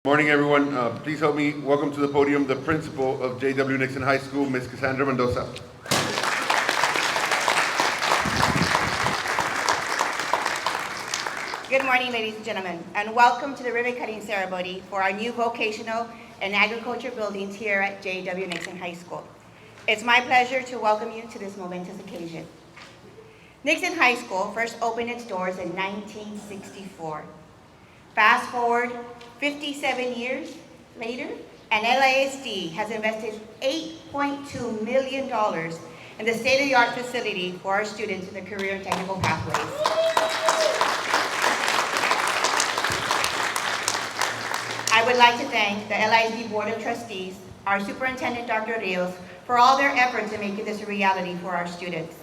Morning, everyone. Please help me welcome to the podium the principal of J.W. Nixon High School, Ms. Cassandra Mendoza. Good morning, ladies and gentlemen, and welcome to the ribbon cutting ceremony for our new vocational and agriculture buildings here at J.W. Nixon High School. It's my pleasure to welcome you to this momentous occasion. Nixon High School first opened its doors in 1964. Fast forward 57 years later, and LISD has invested $8.2 million in the state-of-the-art facility for our students in the career and technical pathways. I would like to thank the LISD Board of Trustees, our Superintendent, Dr. Rios, for all their efforts in making this a reality for our students.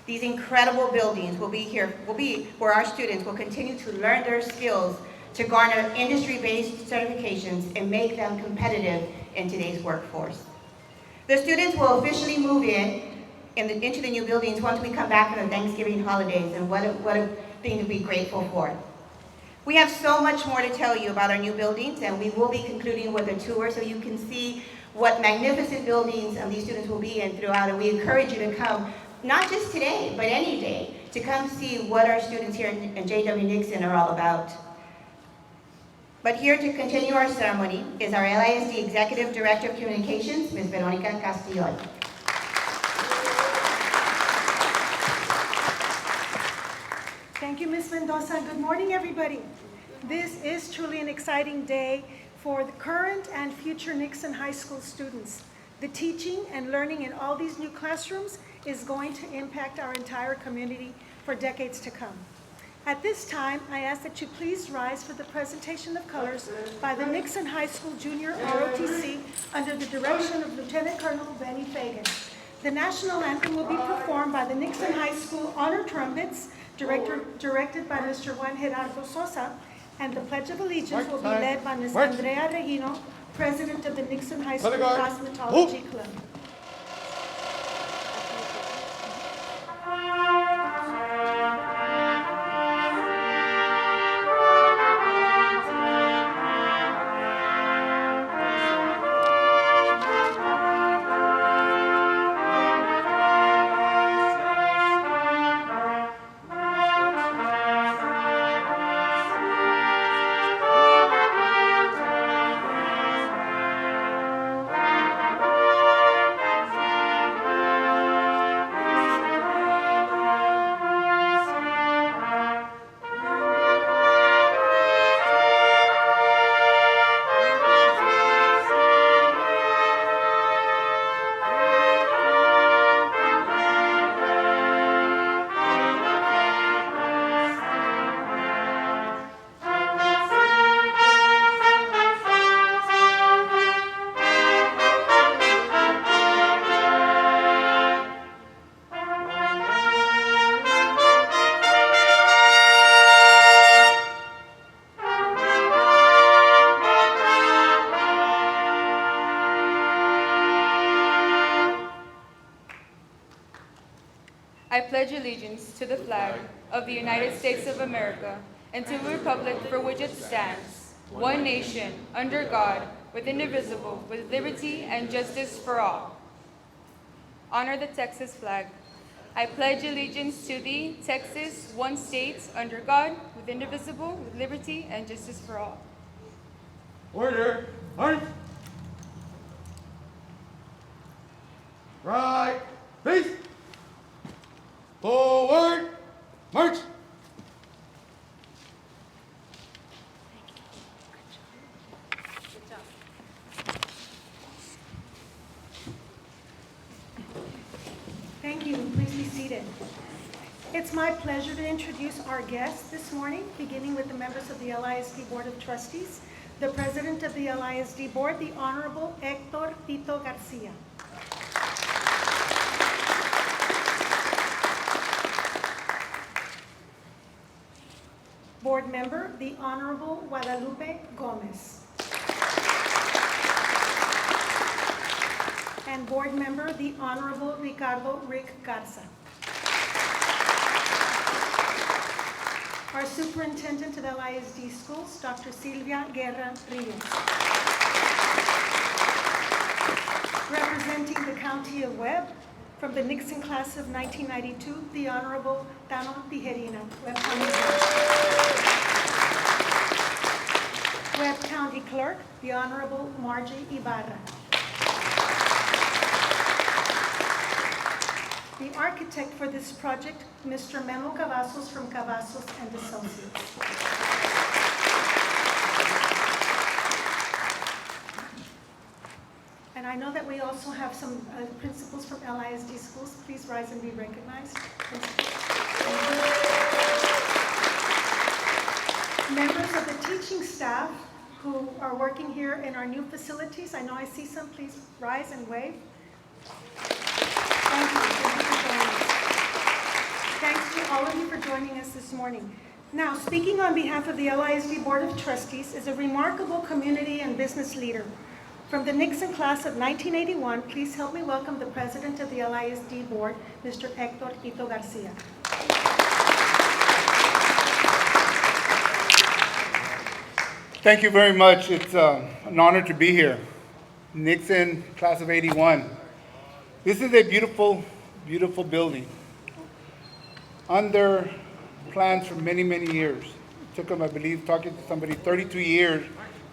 These incredible buildings will be where our students will continue to learn their skills to garner industry-based certifications and make them competitive in today's workforce. The students will officially move into the new buildings once we come back from the Thanksgiving holidays, and what a thing to be grateful for. We have so much more to tell you about our new buildings, and we will be concluding with a tour so you can see what magnificent buildings these students will be in throughout, and we encourage you to come, not just today, but any day, to come see what our students here in J.W. Nixon are all about. But here to continue our ceremony is our LISD Executive Director of Communications, Ms. Veronica Castillon. Thank you, Ms. Mendoza. Good morning, everybody. This is truly an exciting day for the current and future Nixon High School students. The teaching and learning in all these new classrooms is going to impact our entire community for decades to come. At this time, I ask that you please rise for the presentation of colors by the Nixon High School Junior ROTC under the direction of Lieutenant Colonel Benny Fagan. The national anthem will be performed by the Nixon High School Honor Trumpets, directed by Mr. Juan Gerardo Sosa, and the Pledge of Allegiance will be led by Ms. Andrea Regino, President of the Nixon High School Cosmetology Club. I pledge allegiance to the flag of the United States of America and to the republic for which it stands, one nation, under God, with indivisible, with liberty and justice for all. Honor the Texas flag. I pledge allegiance to thee, Texas, one state, under God, with indivisible, with liberty and justice for all. Order! March! Right! Face! Forward! March! Thank you. Please be seated. It's my pleasure to introduce our guests this morning, beginning with the members of the LISD Board of Trustees, the President of the LISD Board, the Honorable Hector Tito Garcia. Board Member, the Honorable Guadalupe Gomez. And Board Member, the Honorable Ricardo Rick Garza. Our Superintendent of LISD Schools, Dr. Silvia Guerra Rios. Representing the County of Webb, from the Nixon class of 1992, the Honorable Tano Tijerina, Webb County Judge. Webb County Clerk, the Honorable Margie Ibarra. The architect for this project, Mr. Memo Cavazos from Cavazos and Associates. And I know that we also have some principals from LISD schools. Please rise and be recognized. Members of the teaching staff who are working here in our new facilities. I know I see some. Please rise and wave. Thank you. Thank you for joining us. Thanks to all of you for joining us this morning. Now, speaking on behalf of the LISD Board of Trustees is a remarkable community and business leader. From the Nixon class of 1981, please help me welcome the President of the LISD Board, Mr. Hector Quito Garcia. Thank you very much. It's an honor to be here. Nixon class of 81. This is a beautiful, beautiful building. Under plans for many, many years. It took them, I believe, talking to somebody, 32 years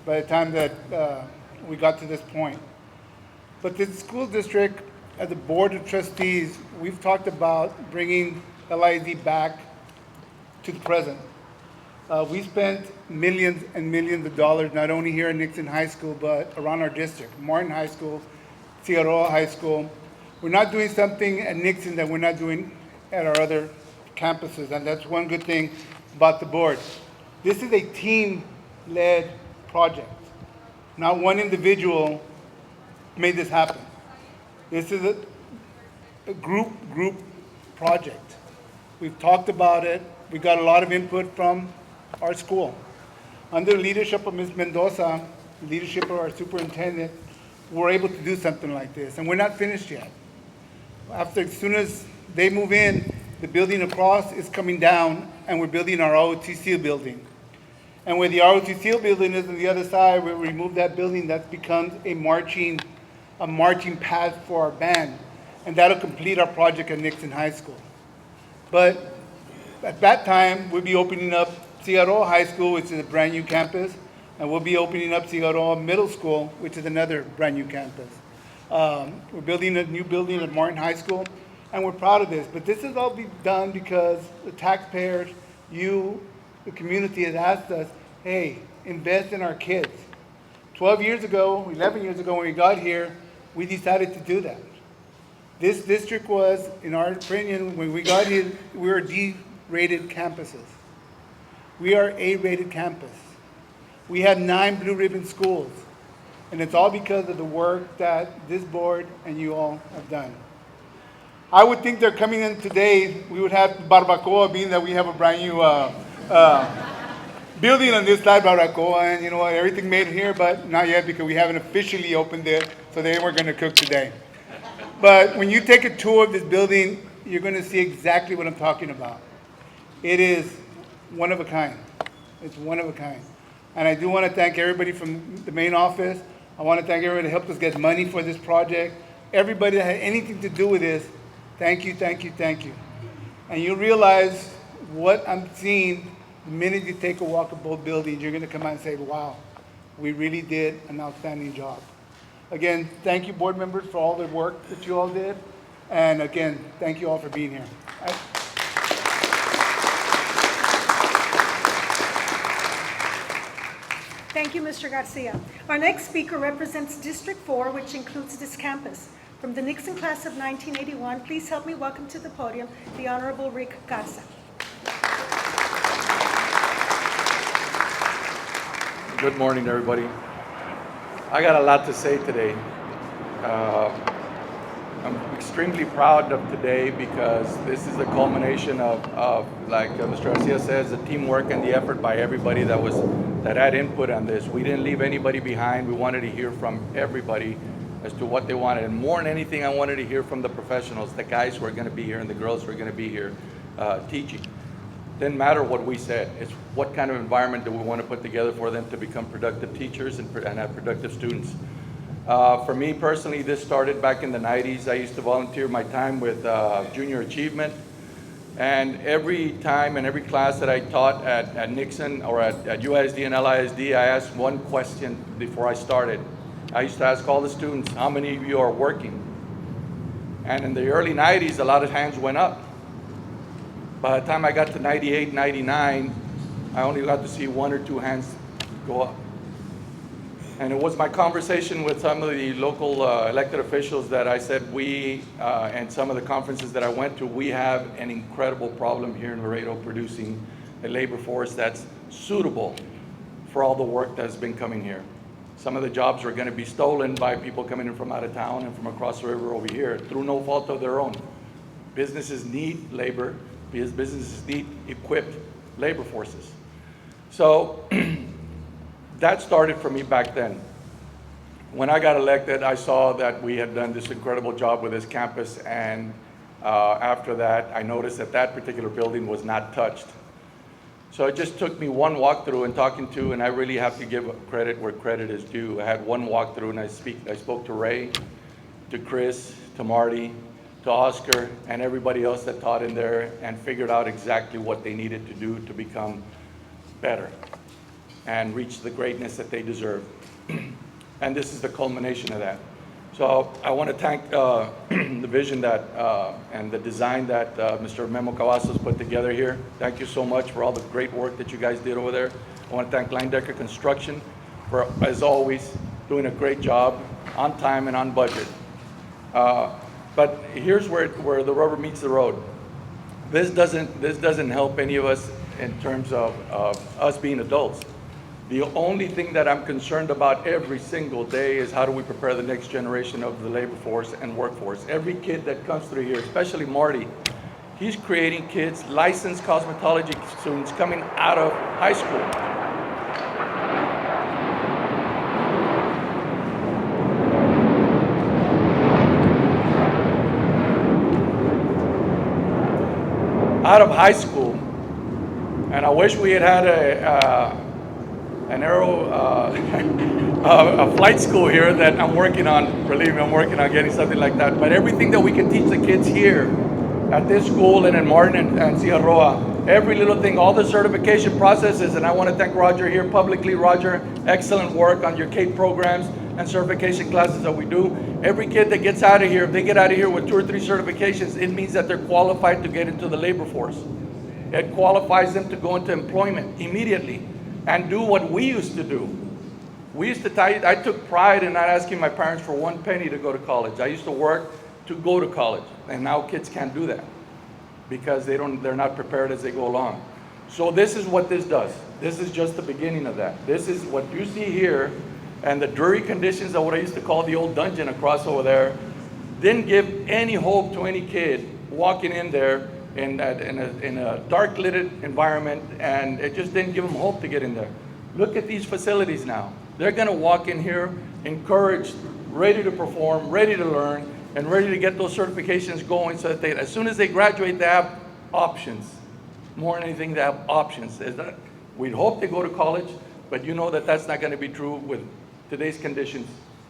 by the time that we got to this point. But the school district, as a board of trustees, we've talked about bringing LISD back to the present. We spent millions and millions of dollars, not only here at Nixon High School, but around our district, Martin High School, Figueroa High School. We're not doing something at Nixon that we're not doing at our other campuses, and that's one good thing about the board. This is a team-led project. Not one individual made this happen. This is a group project. We've talked about it. We got a lot of input from our school. Under the leadership of Ms. Mendoza, the leadership of our superintendent, we're able to do something like this, and we're not finished yet. As soon as they move in, the building across is coming down, and we're building our ROTC building. And where the ROTC building is on the other side, we remove that building, that becomes a marching path for our band. And that'll complete our project at Nixon High School. But at that time, we'll be opening up Figueroa High School, which is a brand new campus, and we'll be opening up Figueroa Middle School, which is another brand new campus. We're building a new building at Martin High School, and we're proud of this. But this has all been done because the taxpayers, you, the community has asked us, hey, invest in our kids. 12 years ago, 11 years ago when we got here, we decided to do that. This district was, in our opinion, when we got here, we were D-rated campuses. We are A-rated campus. We have 9 blue ribbon schools. And it's all because of the work that this board and you all have done. I would think they're coming in today, we would have barbacoa, being that we have a brand new building on this side, barbacoa, and you know what, everything made here, but not yet because we haven't officially opened it, so they were going to cook today. But when you take a tour of this building, you're going to see exactly what I'm talking about. It is one of a kind. It's one of a kind. And I do want to thank everybody from the main office. I want to thank everybody that helped us get money for this project. Everybody that had anything to do with this, thank you, thank you, thank you. And you realize what I'm seeing the minute you take a walk of both buildings, you're going to come out and say, wow, we really did an outstanding job. Again, thank you, board members, for all the work that you all did. And again, thank you all for being here. Thank you, Mr. Garcia. Our next speaker represents District 4, which includes this campus. From the Nixon class of 1981, please help me welcome to the podium the Honorable Rick Garza. Good morning, everybody. I got a lot to say today. I'm extremely proud of today because this is the culmination of like Mr. Garcia says, the teamwork and the effort by everybody that had input on this. We didn't leave anybody behind. We wanted to hear from everybody as to what they wanted. And more than anything, I wanted to hear from the professionals, the guys who are going to be here and the girls who are going to be here teaching. Didn't matter what we said. It's what kind of environment do we want to put together for them to become productive teachers and have productive students. For me personally, this started back in the 90s. I used to volunteer my time with Junior Achievement. And every time and every class that I taught at Nixon or at UISD and LISD, I asked one question before I started. I used to ask all the students, how many of you are working? And in the early 90s, a lot of hands went up. By the time I got to 98, 99, I only got to see 1 or 2 hands go up. And it was my conversation with some of the local elected officials that I said and some of the conferences that I went to, we have an incredible problem here in Laredo producing a labor force that's suitable for all the work that's been coming here. Some of the jobs are going to be stolen by people coming in from out of town and from across the river over here through no fault of their own. Businesses need labor because businesses need equipped labor forces. So that started for me back then. When I got elected, I saw that we had done this incredible job with this campus, and after that, I noticed that that particular building was not touched. So it just took me one walkthrough and talking to, and I really have to give credit where credit is due. I had one walkthrough and I spoke to Ray, to Chris, to Marty, to Oscar, and everybody else that taught in there and figured out exactly what they needed to do to become better and reach the greatness that they deserve. And this is the culmination of that. So I want to thank the vision that and the design that Mr. Memo Cavazos put together here. Thank you so much for all the great work that you guys did over there. I want to thank Linedecker Construction for, as always, doing a great job on time and on budget. But here's where the rubber meets the road. This doesn't help any of us in terms of us being adults. The only thing that I'm concerned about every single day is how do we prepare the next generation of the labor force and workforce. Every kid that comes through here, especially Marty, he's creating kids, licensed cosmetology students coming out of high school. Out of high school, and I wish we had had a flight school here that I'm working on. Believe me, I'm working on getting something like that. But everything that we can teach the kids here at this school and in Martin and Ciarroa, every little thing, all the certification processes, and I want to thank Roger here publicly. Roger, excellent work on your CATE programs and certification classes that we do. Every kid that gets out of here, if they get out of here with 2 or 3 certifications, it means that they're qualified to get into the labor force. It qualifies them to go into employment immediately and do what we used to do. We used to I took pride in not asking my parents for 1 penny to go to college. I used to work to go to college, and now kids can't do that because they're not prepared as they go along. So this is what this does. This is just the beginning of that. This is what you see here, and the dreary conditions of what I used to call the old dungeon across over there didn't give any hope to any kid walking in there in a dark lit environment, and it just didn't give them hope to get in there. Look at these facilities now. They're gonna walk in here encouraged, ready to perform, ready to learn, and ready to get those certifications going so that as soon as they graduate, they have options. More than anything, they have options. We'd hope they go to college, but you know that that's not gonna be true with today's conditions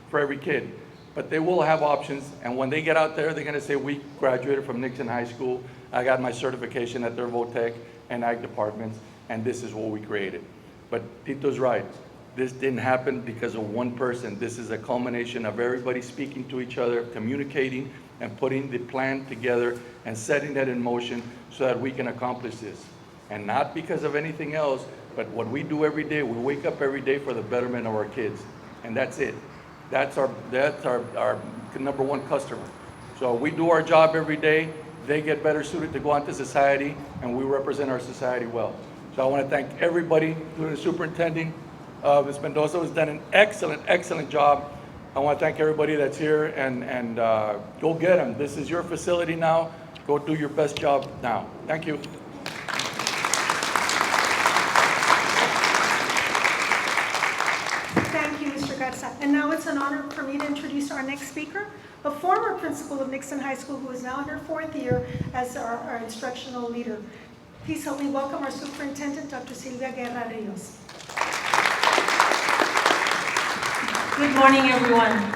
for every kid. But they will have options, and when they get out there, they're gonna say, we graduated from Nixon High School, I got my certification at their VOTEC and ag departments, and this is what we created. But Tito's right, this didn't happen because of one person. This is a culmination of everybody speaking to each other, communicating, and putting the plan together and setting that in motion so that we can accomplish this. And not because of anything else, but what we do every day. We wake up every day for the betterment of our kids, and that's it. That's our number one customer. So we do our job every day. They get better suited to go into society, and we represent our society well. So I want to thank everybody, including the superintendent. Ms. Mendoza has done an excellent, excellent job. I want to thank everybody that's here, and go get them. This is your facility now. Go do your best job now. Thank you. Thank you, Mr. Garza. And now it's an honor for me to introduce our next speaker, a former principal of Nixon High School who is now in her 4th year as our instructional leader. Please help me welcome our Superintendent, Dr. Silvia Guerra Rios. Good morning, everyone.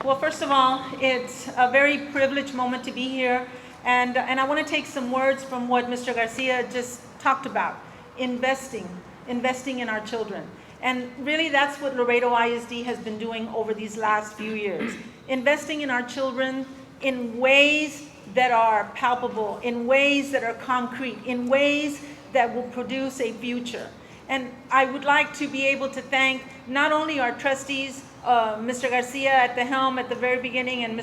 Well, first of all, it's a very privileged moment to be here, and I want to take some words from what Mr. Garcia just talked about, investing in our children. And really, that's what Laredo ISD has been doing over these last few years, investing in our children in ways that are palpable, in ways that are concrete, in ways that will produce a future. And I would like to be able to thank not only our trustees, Mr. Garcia at the helm at the very beginning, and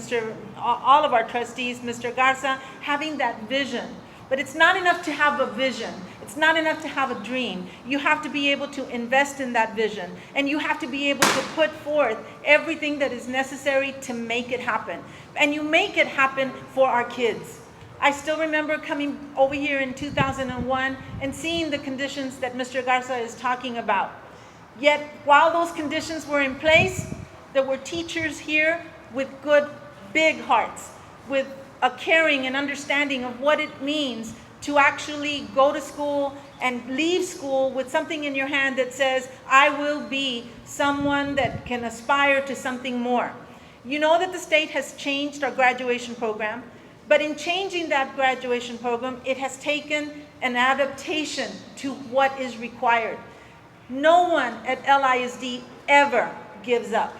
all of our trustees, Mr. Garza, having that vision. But it's not enough to have a vision. It's not enough to have a dream. You have to be able to invest in that vision, and you have to be able to put forth everything that is necessary to make it happen. And you make it happen for our kids. I still remember coming over here in 2001 and seeing the conditions that Mr. Garza is talking about. Yet, while those conditions were in place, there were teachers here with good, big hearts, with a caring and understanding of what it means to actually go to school and leave school with something in your hand that says, I will be someone that can aspire to something more. You know that the state has changed our graduation program, but in changing that graduation program, it has taken an adaptation to what is required. No one at LISD ever gives up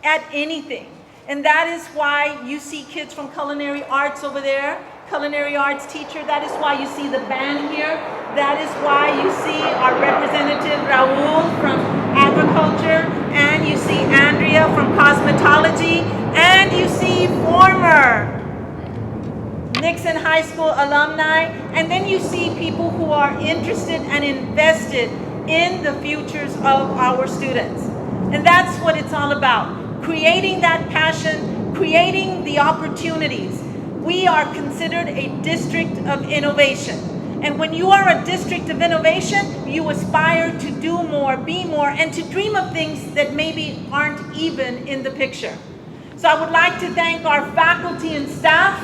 at anything. And that is why you see kids from culinary arts over there, culinary arts teacher. That is why you see the band here. That is why you see our representative Raul from agriculture, and you see Andrea from cosmetology, and you see former Nixon High School alumni, and then you see people who are interested and invested in the futures of our students. And that's what it's all about, creating that passion, creating the opportunities. We are considered a district of innovation. And when you are a district of innovation, you aspire to do more, be more, and to dream of things that maybe aren't even in the picture. So I would like to thank our faculty and staff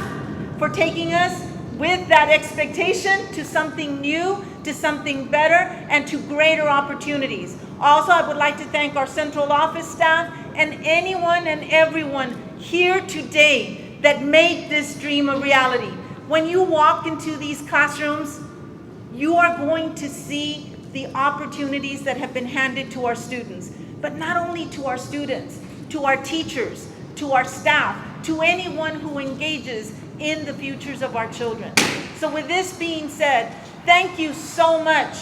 for taking us with that expectation to something new, to something better, and to greater opportunities. Also, I would like to thank our central office staff and anyone and everyone here today that made this dream a reality. When you walk into these classrooms, you are going to see the opportunities that have been handed to our students. But not only to our students, to our teachers, to our staff, to anyone who engages in the futures of our children. So with this being said, thank you so much,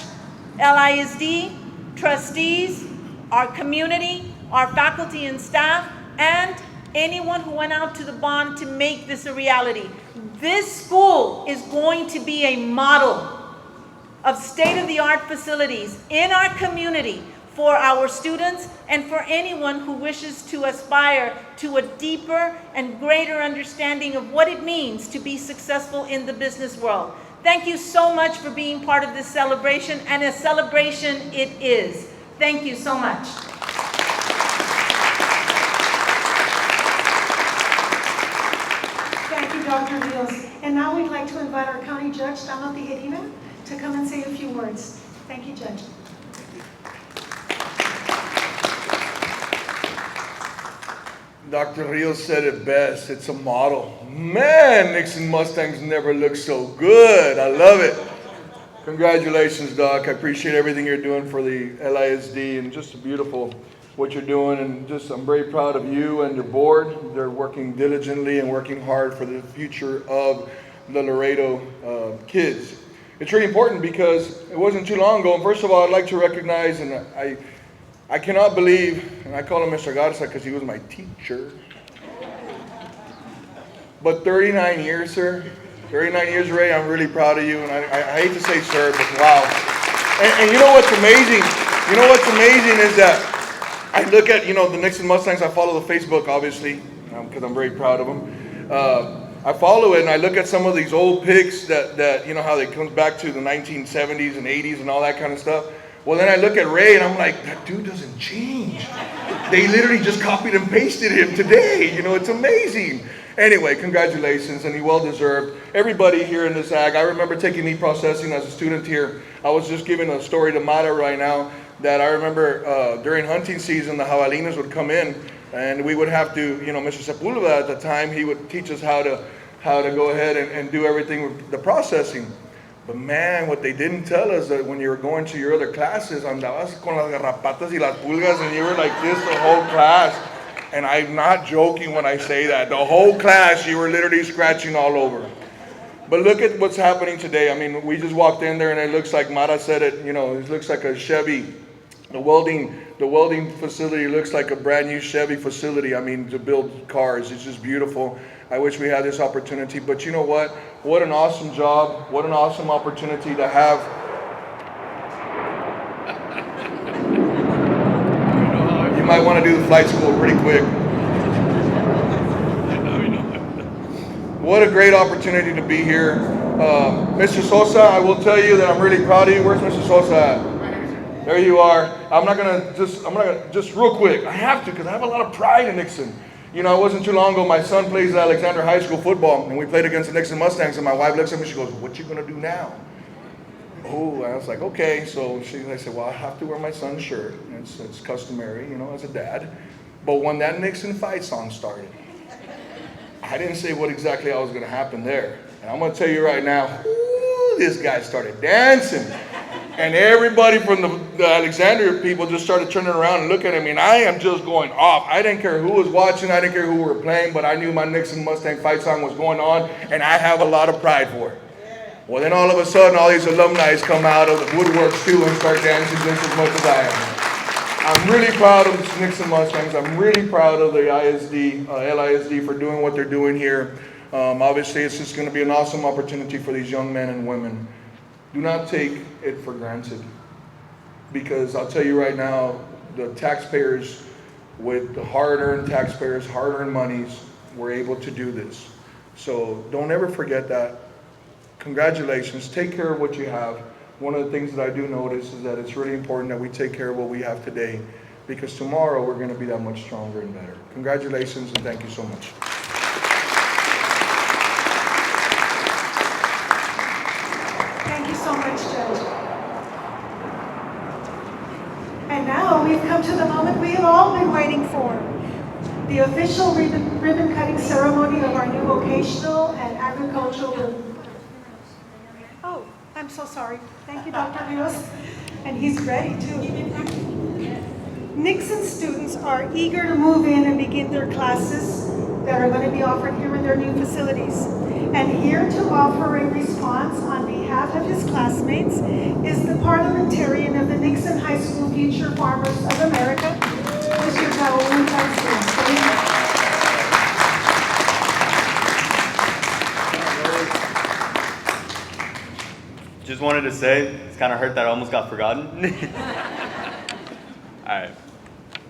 LISD, trustees, our community, our faculty and staff, and anyone who went out to the bond to make this a reality. This school is going to be a model of state-of-the-art facilities in our community for our students and for anyone who wishes to aspire to a deeper and greater understanding of what it means to be successful in the business world. Thank you so much for being part of this celebration, and a celebration it is. Thank you so much. Thank you, Dr. Rios. And now we'd like to invite our County Judge, Dano Tijerina, to come and say a few words. Thank you, Judge. Dr. Rios said it best. It's a model. Man, Nixon Mustangs never looked so good. I love it. Congratulations, Doc. I appreciate everything you're doing for the LISD, and just beautiful what you're doing. And just I'm very proud of you and your board. They're working diligently and working hard for the future of the Laredo kids. It's really important because it wasn't too long ago. And first of all, I'd like to recognize, and I cannot believe, and I call him Mr. Garza because he was my teacher. But 39 years, sir. 39 years, Ray, I'm really proud of you. And I hate to say sir, but wow. And you know what's amazing? You know what's amazing is that I look at, the Nixon Mustangs. I follow the Facebook, obviously, because I'm very proud of them. I follow it, and I look at some of these old pics that how they comes back to the 1970s and 80s and all that kind of stuff. Well, then I look at Ray, and I'm like, that dude doesn't change. They literally just copied and pasted him today. It's amazing. Anyway, congratulations, and you well deserved. Everybody here in this ag, I remember taking meat processing as a student here. I was just giving a story to Mara right now that I remember during hunting season, the jabalinas would come in, and we would have to, Mr. Sepulveda at the time, he would teach us how to go ahead and do everything with the processing. But man, what they didn't tell us that when you were going to your other classes, andabas con las garrapatas y las pulgas, and you were like this the whole class. And I'm not joking when I say that. The whole class, you were literally scratching all over. But look at what's happening today. I mean, we just walked in there and it looks like Mara said it, it looks like a Chevy. The welding facility looks like a brand new Chevy facility. I mean, to build cars. It's just beautiful. I wish we had this opportunity. But you know what? What an awesome job. What an awesome opportunity to have. You might want to do the flight school pretty quick. What a great opportunity to be here. Mr. Sosa, I will tell you that I'm really proud of you. Where's Mr. Sosa at? There you are. I'm not gonna just real quick. I have to because I have a lot of pride in Nixon. It wasn't too long ago, my son plays at Alexander High School football, and we played against the Nixon Mustangs, and my wife looks at me, she goes, "What you gonna do now?" Oh, I was like, okay. So I said, well, I have to wear my son's shirt. It's customary, as a dad. But when that Nixon fight song started, I didn't say what exactly was going to happen there. And I'm going to tell you right now, this guy started dancing. And everybody from the Alexandria people just started turning around and looking at me. And I am just going off. I didn't care who was watching. I didn't care who were playing. But I knew my Nixon Mustang fight song was going on. And I have a lot of pride for it. Well, then all of a sudden, all these alumni come out of the woodworks too and start dancing just as much as I am. I'm really proud of the Nixon Mustangs. I'm really proud of the LISD for doing what they're doing here. Obviously, it's just going to be an awesome opportunity for these young men and women. Do not take it for granted. Because I'll tell you right now, the taxpayers, with the hard-earned taxpayers, hard-earned monies, were able to do this. So don't ever forget that. Congratulations. Take care of what you have. One of the things that I do notice is that it's really important that we take care of what we have today, because tomorrow we're going to be that much stronger and better. Congratulations, and thank you so much. Thank you so much, Judge. And now we've come to the moment we've all been waiting for. The official ribbon cutting ceremony of our new vocational and agricultural. Oh, I'm so sorry. Thank you, Dr. Rios. And he's ready too. Nixon students are eager to move in and begin their classes that are going to be offered here in their new facilities. And here to offer a response on behalf of his classmates is the parliamentarian of the Nixon High School Future Farmers of America, Mr. Raul Garcia. Just wanted to say, it's kind of hurt that I almost got forgotten. All right.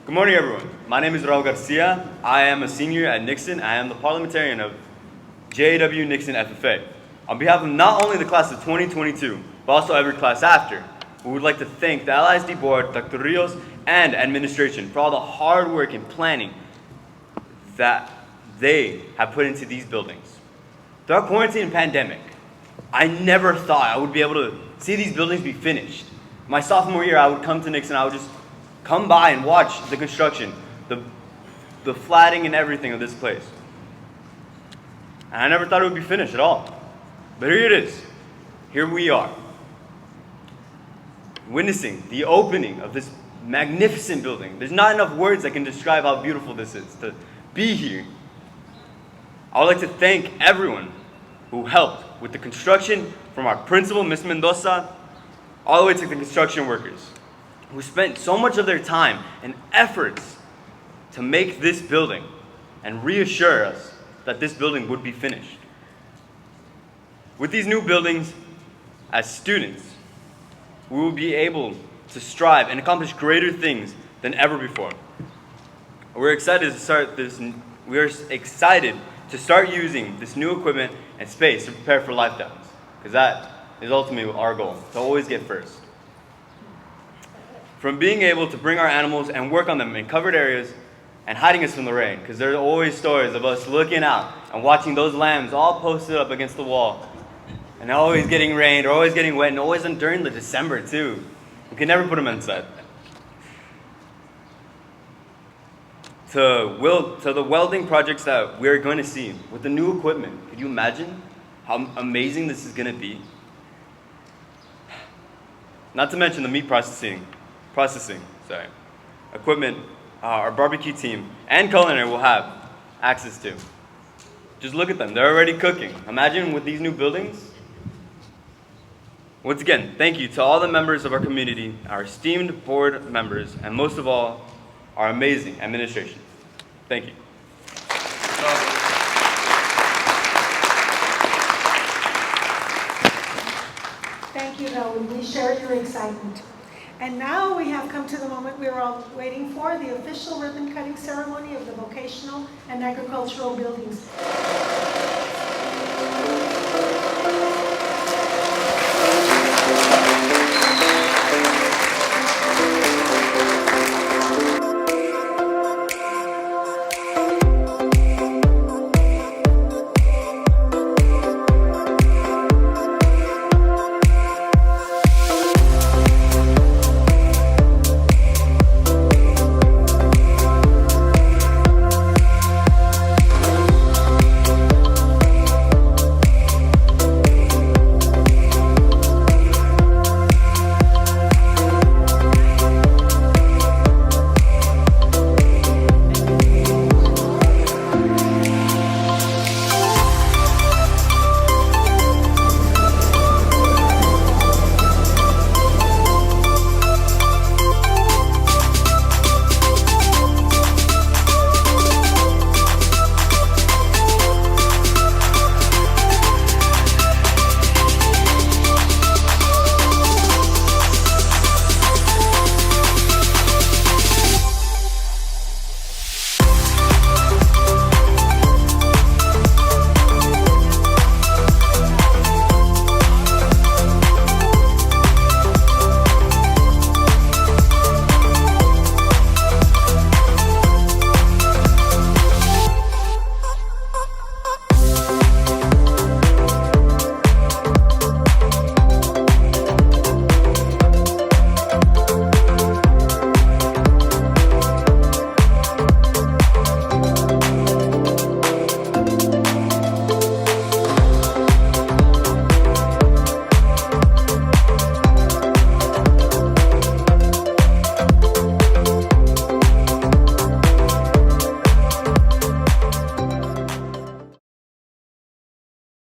Good morning, everyone. My name is Raul Garcia. I am a senior at Nixon. I am the parliamentarian of JW Nixon FFA. On behalf of not only the class of 2022, but also every class after, we would like to thank the LISD board, Dr. Rios, and administration for all the hard work and planning that they have put into these buildings. Throughout quarantine and pandemic, I never thought I would be able to see these buildings be finished. My sophomore year, I would come to Nixon, I would just come by and watch the construction, the flatting and everything of this place. And I never thought it would be finished at all. But here it is. Here we are, witnessing the opening of this magnificent building. There's not enough words that can describe how beautiful this is to be here. I would like to thank everyone who helped with the construction, from our principal, Ms. Mendoza, all the way to the construction workers, who spent so much of their time and efforts to make this building and reassure us that this building would be finished. With these new buildings, as students, we will be able to strive and accomplish greater things than ever before. We're excited to start using this new equipment and space to prepare for lifestyles, because that is ultimately our goal, to always get first. From being able to bring our animals and work on them in covered areas, and hiding us from the rain, because there are always stories of us looking out and watching those lambs all posted up against the wall, and always getting rained, or always getting wet, and always during the December too. We could never put them inside. To the welding projects that we're going to see with the new equipment, could you imagine how amazing this is going to be? Not to mention the meat processing equipment our barbecue team and culinary will have access to. Just look at them, they're already cooking. Imagine with these new buildings. Once again, thank you to all the members of our community, our esteemed board members, and most of all, our amazing administration. Thank you. Thank you, Raul. We share your excitement. And now we have come to the moment we were all waiting for, the official ribbon cutting ceremony of the vocational and agricultural buildings.